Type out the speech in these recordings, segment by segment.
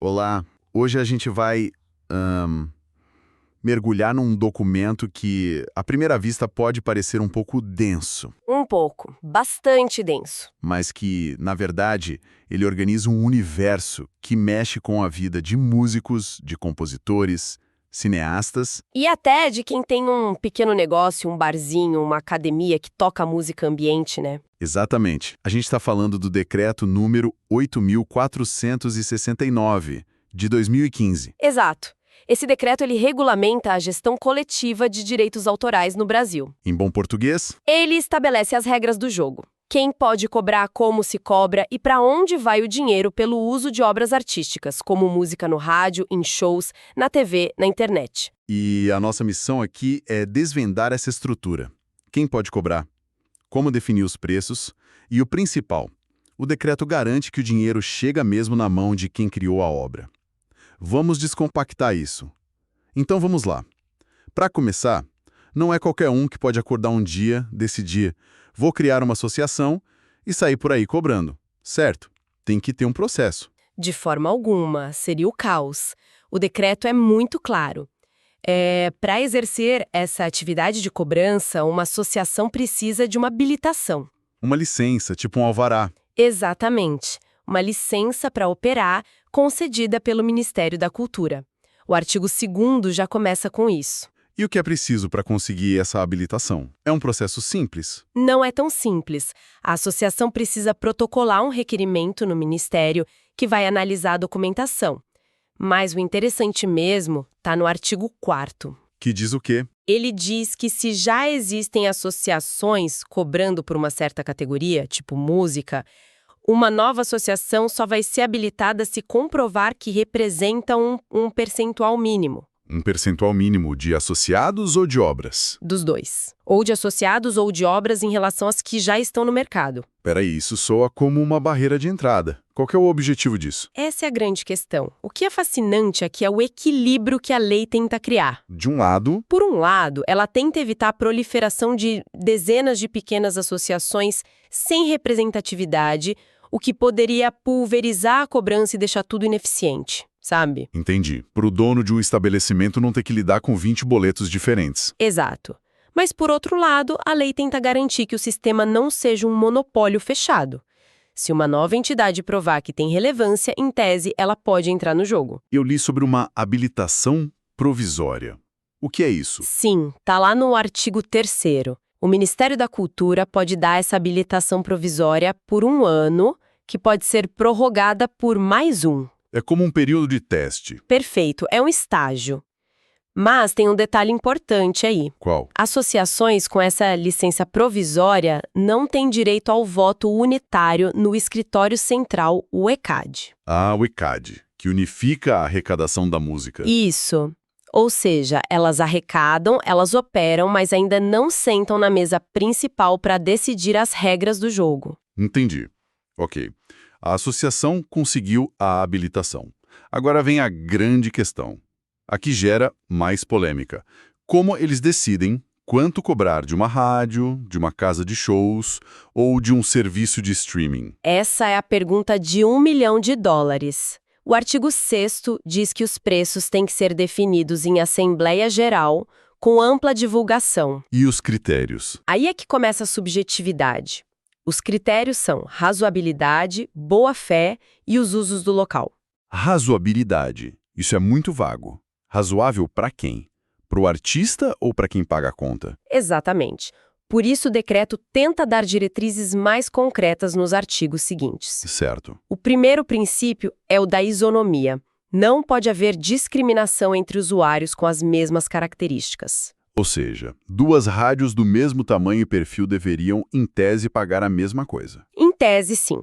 Olá, hoje a gente vai ahn, mergulhar num documento que, à primeira vista, pode parecer um pouco denso, Um pouco, bastante denso. mas que, na verdade, ele organiza um universo que mexe com a vida de músicos, de compositores, cineastas. E até de quem tem um pequeno negócio, um barzinho, uma academia que toca música ambiente, né? Exatamente. A gente está falando do decreto número 8.469, de 2015. Exato. Esse decreto ele regulamenta a gestão coletiva de direitos autorais no Brasil. Em bom português, Ele estabelece as regras do jogo. Quem pode cobrar, como se cobra e para onde vai o dinheiro pelo uso de obras artísticas, como música no rádio, em shows, na TV, na internet. e a nossa missão aqui é desvendar essa estrutura. Quem pode cobrar? Como definir os preços? E o principal, o decreto garante que o dinheiro chega mesmo na mão de quem criou a obra. Vamos descompactar isso. Então vamos lá. Para começar, não é qualquer um que pode acordar um dia, decidir, vou criar uma associação e sair por aí cobrando, certo? Tem que ter um processo. De forma alguma, seria o caos. O decreto é muito claro. Para exercer essa atividade de cobrança, uma associação precisa de uma habilitação. Uma licença, tipo um alvará. Exatamente. Uma licença para operar, concedida pelo Ministério da Cultura. O artigo 2º já começa com isso. E o que é preciso para conseguir essa habilitação? É um processo simples. Não é tão simples. A associação precisa protocolar um requerimento no Ministério que vai analisar a documentação. Mas o interessante mesmo está no artigo 4º. Que diz o quê? Ele diz que se já existem associações cobrando por uma certa categoria, tipo música, uma nova associação só vai ser habilitada se comprovar que representa um percentual mínimo. Um percentual mínimo de associados ou de obras? Dos dois. Ou de associados ou de obras em relação às que já estão no mercado. Peraí, isso soa como uma barreira de entrada. Qual que é o objetivo disso? Essa é a grande questão. O que é fascinante aqui é o equilíbrio que a lei tenta criar. De um lado, Por um lado, ela tenta evitar a proliferação de dezenas de pequenas associações sem representatividade, o que poderia pulverizar a cobrança e deixar tudo ineficiente, sabe? entendi, para o dono de um estabelecimento não ter que lidar com 20 boletos diferentes. Exato. Mas, por outro lado, a lei tenta garantir que o sistema não seja um monopólio fechado. Se uma nova entidade provar que tem relevância, em tese, ela pode entrar no jogo. Eu li sobre uma habilitação provisória. O que é isso? Sim, tá lá no artigo 3º. O Ministério da Cultura pode dar essa habilitação provisória por 1 ano, que pode ser prorrogada por mais um. É como um período de teste. Perfeito, é um estágio. Mas tem um detalhe importante aí. Qual? Associações com essa licença provisória não têm direito ao voto unitário no escritório central, o ECAD. Ah, o ICAD, que unifica a arrecadação da música. Isso. Ou seja, elas arrecadam, elas operam, mas ainda não sentam na mesa principal para decidir as regras do jogo. Entendi. Ok. A associação conseguiu a habilitação. Agora vem a grande questão. A que gera mais polêmica. Como eles decidem quanto cobrar de uma rádio, de uma casa de shows ou de um serviço de streaming? Essa é a pergunta de $1 milhão. O artigo 6º diz que os preços têm que ser definidos em Assembleia Geral, com ampla divulgação. E os critérios? Aí é que começa a subjetividade. Os critérios são razoabilidade, boa-fé e os usos do local. Razoabilidade. Isso é muito vago. Razoável para quem? Para o artista ou para quem paga a conta? Exatamente. Por isso, o decreto tenta dar diretrizes mais concretas nos artigos seguintes. Certo. O primeiro princípio é o da isonomia. Não pode haver discriminação entre usuários com as mesmas características. Ou seja, duas rádios do mesmo tamanho e perfil deveriam, em tese, pagar a mesma coisa. Em tese, sim.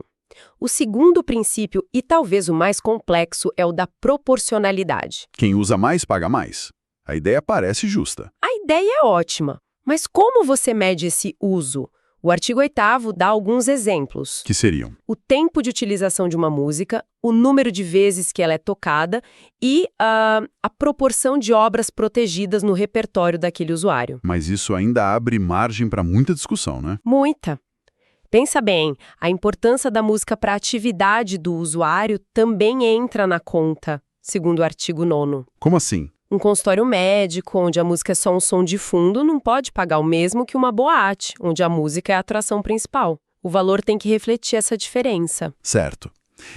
O segundo princípio, e talvez o mais complexo, é o da proporcionalidade. Quem usa mais, paga mais. A ideia parece justa. A ideia é ótima, mas como você mede esse uso? O artigo 8º dá alguns exemplos. Que seriam? O tempo de utilização de uma música, o número de vezes que ela é tocada e a proporção de obras protegidas no repertório daquele usuário. Mas isso ainda abre margem para muita discussão, né? Muita. Pensa bem, a importância da música para a atividade do usuário também entra na conta, segundo o artigo 9º. Como assim? Um consultório médico, onde a música é só um som de fundo, não pode pagar o mesmo que uma boate, onde a música é a atração principal. O valor tem que refletir essa diferença. Certo.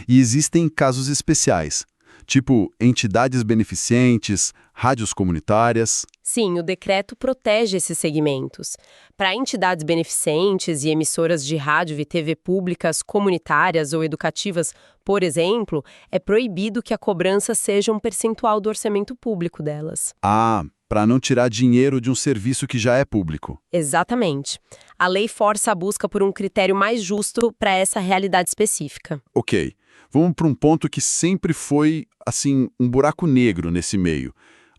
E existem casos especiais, tipo entidades beneficentes, rádios comunitárias. Sim, o decreto protege esses segmentos. Para entidades beneficentes e emissoras de rádio e TV públicas, comunitárias ou educativas, por exemplo, é proibido que a cobrança seja um percentual do orçamento público delas. Ah, para não tirar dinheiro de um serviço que já é público. Exatamente. A lei força a busca por um critério mais justo para essa realidade específica. Ok, vamos para um ponto que sempre foi, assim, um buraco negro nesse meio.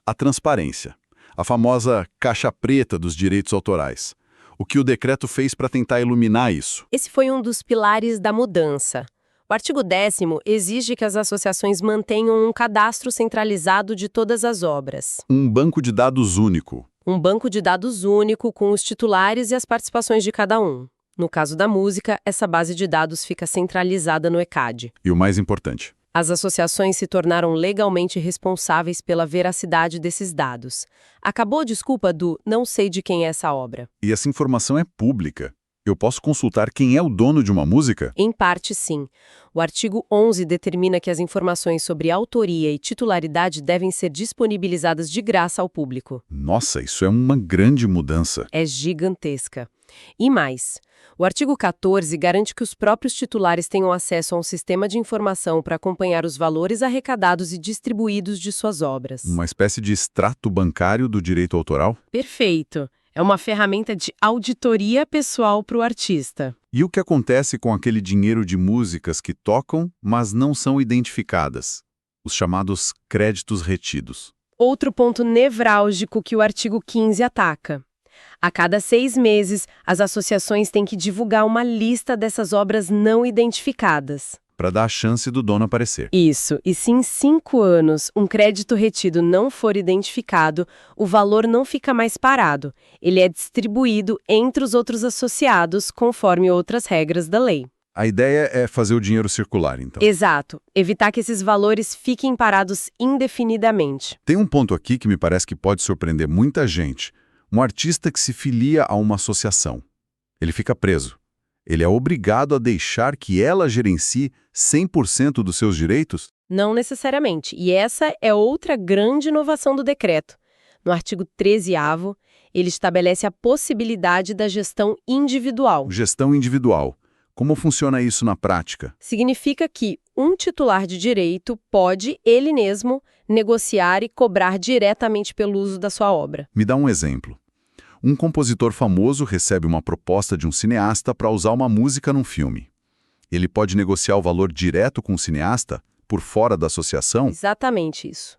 A transparência. A famosa caixa preta dos direitos autorais. O que o decreto fez para tentar iluminar isso? Esse foi um dos pilares da mudança. O artigo 10º exige que as associações mantenham um cadastro centralizado de todas as obras. Um banco de dados único. Um banco de dados único com os titulares e as participações de cada um. No caso da música, essa base de dados fica centralizada no ECAD. E o mais importante, As associações se tornaram legalmente responsáveis pela veracidade desses dados. Acabou a desculpa do "não sei de quem é essa obra". e essa informação é pública. Eu posso consultar quem é o dono de uma música? Em parte, sim. O artigo 11 determina que as informações sobre autoria e titularidade devem ser disponibilizadas de graça ao público. Nossa, isso é uma grande mudança. É gigantesca. E mais, o artigo 14 garante que os próprios titulares tenham acesso a um sistema de informação para acompanhar os valores arrecadados e distribuídos de suas obras. Uma espécie de extrato bancário do direito autoral? Perfeito. É uma ferramenta de auditoria pessoal para o artista. E o que acontece com aquele dinheiro de músicas que tocam, mas não são identificadas? Os chamados créditos retidos. Outro ponto nevrálgico que o artigo 15 ataca. A cada 6 meses, as associações têm que divulgar uma lista dessas obras não identificadas. Para dar a chance do dono aparecer. Isso, e se em 5 anos um crédito retido não for identificado, o valor não fica mais parado. Ele é distribuído entre os outros associados, conforme outras regras da lei. A ideia é fazer o dinheiro circular, então. Exato, evitar que esses valores fiquem parados indefinidamente. Tem um ponto aqui que me parece que pode surpreender muita gente. Um artista que se filia a uma associação. Ele fica preso. Ele é obrigado a deixar que ela gerencie 100% dos seus direitos? Não necessariamente, e essa é outra grande inovação do decreto. No artigo 13º, ele estabelece a possibilidade da gestão individual. Gestão individual. Como funciona isso na prática? Significa que um titular de direito pode, ele mesmo, negociar e cobrar diretamente pelo uso da sua obra. Me dá um exemplo. Um compositor famoso recebe uma proposta de um cineasta para usar uma música num filme. Ele pode negociar o valor direto com o cineasta, por fora da associação? Exatamente isso.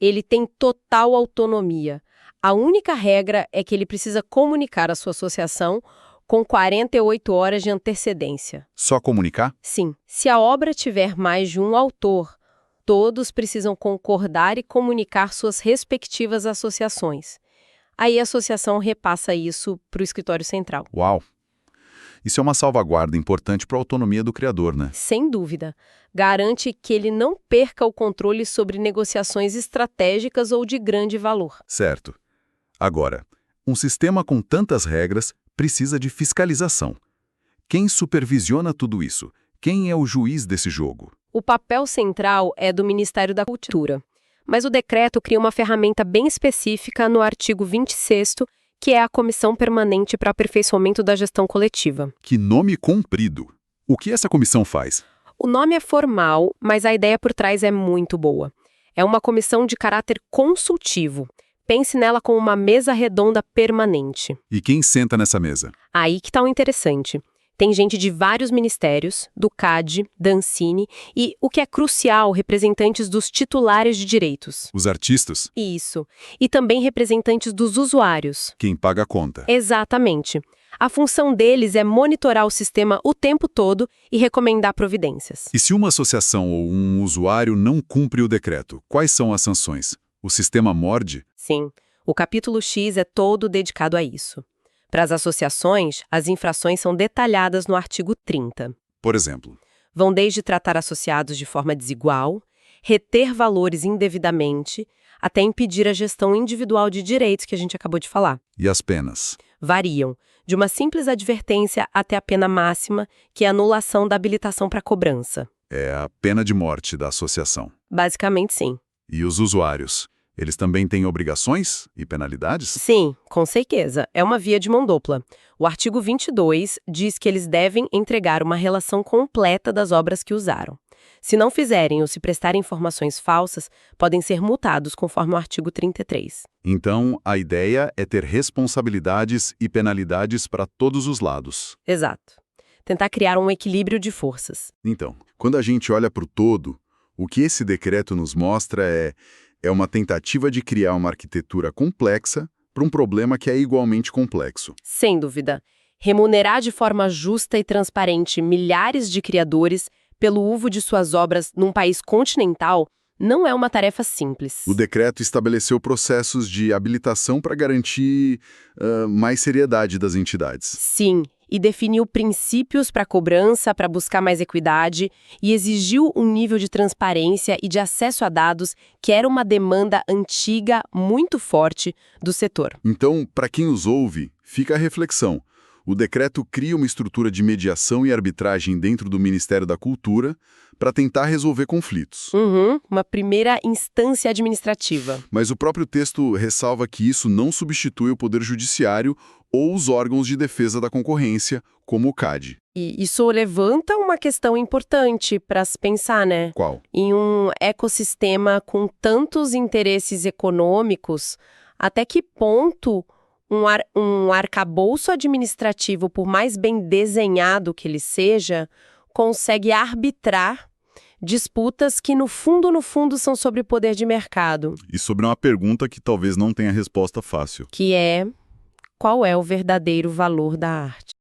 Ele tem total autonomia. A única regra é que ele precisa comunicar à sua associação com 48 horas de antecedência. Só comunicar? Sim, se a obra tiver mais de um autor, todos precisam concordar e comunicar suas respectivas associações. Aí a associação repassa isso para o escritório central. Uau! Isso é uma salvaguarda importante para a autonomia do criador, né? Sem dúvida. Garante que ele não perca o controle sobre negociações estratégicas ou de grande valor. Certo. Agora, um sistema com tantas regras precisa de fiscalização. Quem supervisiona tudo isso? Quem é o juiz desse jogo? O papel central é do Ministério da Cultura. Mas o decreto cria uma ferramenta bem específica no artigo 26º, que é a Comissão Permanente para Aperfeiçoamento da Gestão Coletiva. Que nome comprido! O que essa comissão faz? O nome é formal, mas a ideia por trás é muito boa. É uma comissão de caráter consultivo. Pense nela como uma mesa redonda permanente. E quem senta nessa mesa? Aí que está o interessante. Tem gente de vários ministérios, do CAD, da Ancine e, o que é crucial, representantes dos titulares de direitos. Os artistas? Isso. E também representantes dos usuários. Quem paga a conta. Exatamente. A função deles é monitorar o sistema o tempo todo e recomendar providências. E se uma associação ou um usuário não cumpre o decreto, quais são as sanções? O sistema morde? Sim. O capítulo X é todo dedicado a isso. Para as associações, as infrações são detalhadas no artigo 30. Por exemplo, Vão desde tratar associados de forma desigual, reter valores indevidamente, até impedir a gestão individual de direitos que a gente acabou de falar. e as penas? Variam, de uma simples advertência até a pena máxima, que é a anulação da habilitação para cobrança. É a pena de morte da associação. Basicamente, sim. E os usuários? Eles também têm obrigações e penalidades? Sim, com certeza. É uma via de mão dupla. O artigo 22 diz que eles devem entregar uma relação completa das obras que usaram. Se não fizerem ou se prestarem informações falsas, podem ser multados conforme o artigo 33. Então, a ideia é ter responsabilidades e penalidades para todos os lados. Exato. Tentar criar um equilíbrio de forças. Então, quando a gente olha para o todo, o que esse decreto nos mostra é uma tentativa de criar uma arquitetura complexa para um problema que é igualmente complexo. Sem dúvida. Remunerar de forma justa e transparente milhares de criadores pelo uso de suas obras num país continental não é uma tarefa simples. O decreto estabeleceu processos de habilitação para garantir mais seriedade das entidades. Sim, e definiu princípios para cobrança, para buscar mais equidade, e exigiu um nível de transparência e de acesso a dados que era uma demanda antiga, muito forte, do setor. Então, para quem os ouve, fica a reflexão. O decreto cria uma estrutura de mediação e arbitragem dentro do Ministério da Cultura para tentar resolver conflitos. Uma primeira instância administrativa. Mas o próprio texto ressalva que isso não substitui o Poder Judiciário ou os órgãos de defesa da concorrência, como o CAD. E isso levanta uma questão importante para se pensar, né? Qual? Em um ecossistema com tantos interesses econômicos, até que ponto um arcabouço administrativo, por mais bem desenhado que ele seja, consegue arbitrar disputas que, no fundo, são sobre poder de mercado, E sobre uma pergunta que talvez não tenha resposta fácil. que é: qual é o verdadeiro valor da arte?